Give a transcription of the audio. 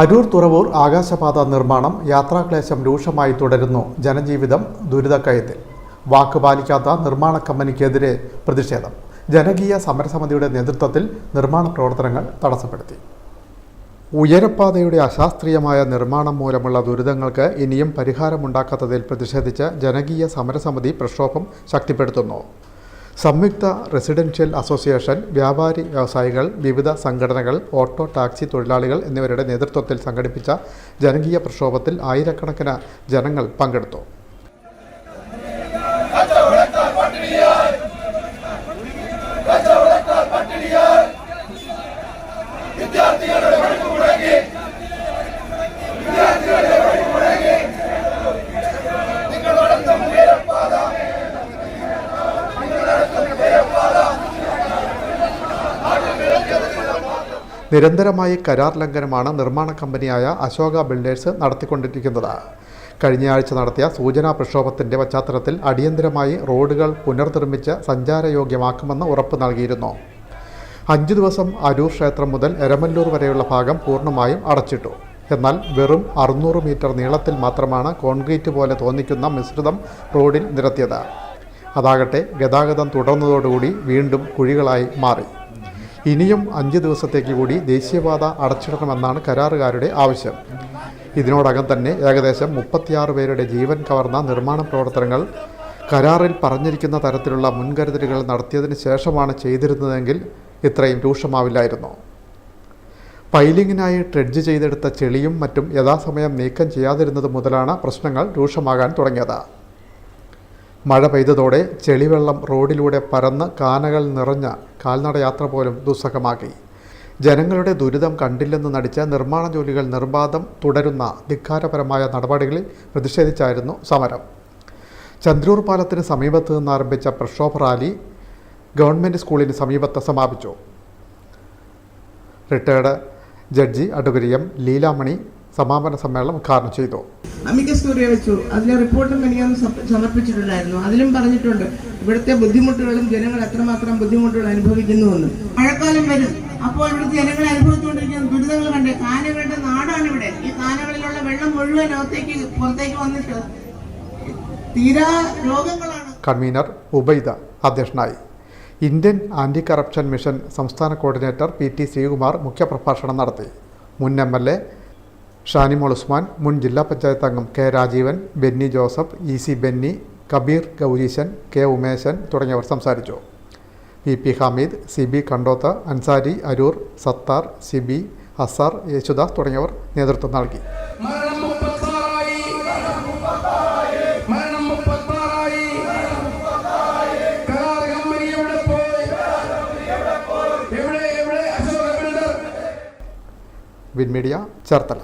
അരൂർ തുറവൂർ ആകാശപാത നിർമ്മാണം യാത്രാക്ലേശം രൂക്ഷമായി തുടരുന്നു. ജനജീവിതം ദുരിതക്കയത്തിൽ. വാക്ക് പാലിക്കാത്ത നിർമ്മാണ കമ്പനിക്കെതിരെ പ്രതിഷേധം. ജനകീയ സമരസമിതിയുടെ നേതൃത്വത്തിൽ നിർമ്മാണ പ്രവർത്തനങ്ങൾ തടസ്സപ്പെടുത്തി. ഉയരപ്പാതയുടെ അശാസ്ത്രീയമായ നിർമ്മാണം മൂലമുള്ള ദുരിതങ്ങൾക്ക് ഇനിയും പരിഹാരമുണ്ടാക്കാത്തതിൽ പ്രതിഷേധിച്ച് ജനകീയ സമരസമിതി പ്രക്ഷോഭം ശക്തിപ്പെടുത്തുന്നു. സംയുക്ത റെസിഡൻഷ്യൽ അസോസിയേഷൻ, വ്യാപാരി വ്യവസായികൾ, വിവിധ സംഘടനകൾ, ഓട്ടോ ടാക്സി തൊഴിലാളികൾ എന്നിവരുടെ നേതൃത്വത്തിൽ സംഘടിപ്പിച്ച ജനകീയ പ്രക്ഷോഭത്തിൽ ആയിരക്കണക്കിന് ജനങ്ങൾ പങ്കെടുത്തു. നിരന്തരമായി കരാർ ലംഘനമാണ് നിർമ്മാണ കമ്പനിയായ അശോക ബിൽഡേഴ്സ് നടത്തിക്കൊണ്ടിരിക്കുന്നത്. കഴിഞ്ഞയാഴ്ച നടത്തിയ സൂചനാ പ്രക്ഷോഭത്തിന്റെ പശ്ചാത്തലത്തിൽ അടിയന്തരമായി റോഡുകൾ പുനർനിർമ്മിച്ച് സഞ്ചാരയോഗ്യമാക്കുമെന്ന് ഉറപ്പ് നൽകിയിരുന്നു. 5 ദിവസം അരൂർ ക്ഷേത്രം മുതൽ എരമല്ലൂർ വരെയുള്ള ഭാഗം പൂർണ്ണമായും അടച്ചിട്ടു. എന്നാൽ വെറും 600 മീറ്റർ നീളത്തിൽ മാത്രമാണ് കോൺക്രീറ്റ് പോലെ തോന്നിക്കുന്ന മിശ്രിതം റോഡിൽ നിരത്തിയത്. അതാകട്ടെ ഗതാഗതം തുടർന്നതോടുകൂടി വീണ്ടും കുഴികളായി മാറി. ഇനിയും 5 ദിവസത്തേക്ക് കൂടി ദേശീയപാത അടച്ചിടണമെന്നാണ് കരാറുകാരുടെ ആവശ്യം. ഇതിനോടകം തന്നെ ഏകദേശം 36 പേരുടെ ജീവൻ കവർന്ന നിർമ്മാണ പ്രവർത്തനങ്ങൾ കരാറിൽ പറഞ്ഞിരിക്കുന്ന തരത്തിലുള്ള മുൻകരുതലുകൾ നടത്തിയതിന് ശേഷമാണ് ചെയ്തിരുന്നതെങ്കിൽ ഇത്രയും രൂക്ഷമാവില്ലായിരുന്നു. പൈലിങ്ങിനായി ട്രെഡ്ജ് ചെയ്തെടുത്ത ചെളിയും മറ്റും യഥാസമയം നീക്കം ചെയ്യാതിരുന്നത് മുതലാണ് പ്രശ്നങ്ങൾ രൂക്ഷമാകാൻ തുടങ്ങിയത്. മഴ പെയ്തതോടെ ചെളിവെള്ളം റോഡിലൂടെ പരന്ന് കാനകൾ നിറഞ്ഞ കാൽനടയാത്ര പോലും ദുസ്സഹമാക്കി. ജനങ്ങളുടെ ദുരിതം കണ്ടില്ലെന്ന് നടിച്ച് നിർമ്മാണ ജോലികൾ നിർബാധം തുടരുന്ന ധിക്കാരപരമായ നടപടികളിൽ പ്രതിഷേധിച്ചായിരുന്നു സമരം. ചന്ദ്രൂർ പാലത്തിന് സമീപത്ത് നിന്ന് ആരംഭിച്ച പ്രക്ഷോഭ റാലി ഗവൺമെൻറ് സ്കൂളിന് സമീപത്ത് സമാപിച്ചു. Retired judge advocate M Leelamani സമാപന സമ്മേളനം ഉദ്ഘാടനം ചെയ്തു. അമിക്കസ് ക്യൂറിയ വെച്ചു. അതിലെ റിപ്പോർട്ടും മിനിയാന്ന് സമർപ്പിച്ചിട്ടുണ്ടായിരുന്നു. അതിലും പറഞ്ഞിട്ടുണ്ട് ഇവിടുത്തെ ബുദ്ധിമുട്ടുകളും ജനങ്ങൾ എത്രമാത്രം ബുദ്ധിമുട്ടുകൾ അനുഭവിക്കുന്നുവെന്ന്. മഴക്കാലം വരും. അപ്പോൾ ഇവിടുത്തെ ജനങ്ങൾ അനുഭവിച്ചുകൊണ്ടിരിക്കുന്ന ദുരിതങ്ങൾ കണ്ടേ. കാനകളുടെ നാടാണ് ഇവിടെ. ഈ കാനകളിലുള്ള വെള്ളം മുഴുവൻ പുറത്തേക്ക് വന്നിട്ട് തീരാ രോഗങ്ങളാണ്. കൺവീനർ ഉബൈദ അധ്യക്ഷനായി. ഇന്ത്യൻ ആന്റി കറപ്ഷൻ മിഷൻ സംസ്ഥാന കോർഡിനേറ്റർ PT ശ്രീകുമാർ മുഖ്യപ്രഭാഷണം നടത്തി. മുൻ MLA ഷാനിമോൾ ഉസ്മാൻ, മുൻ ജില്ലാ പഞ്ചായത്ത് അംഗം K Rajeevan, Benny Joseph, EC Benny, Kabeer Gowreeshan, K Umeshan തുടങ്ങിയവർ സംസാരിച്ചു. VP Hameed, CB Kandoth, Ansari Aroor, Sattar, CB Azar, Yesudas തുടങ്ങിയവർ നേതൃത്വം നൽകി. Win media, Cherthala.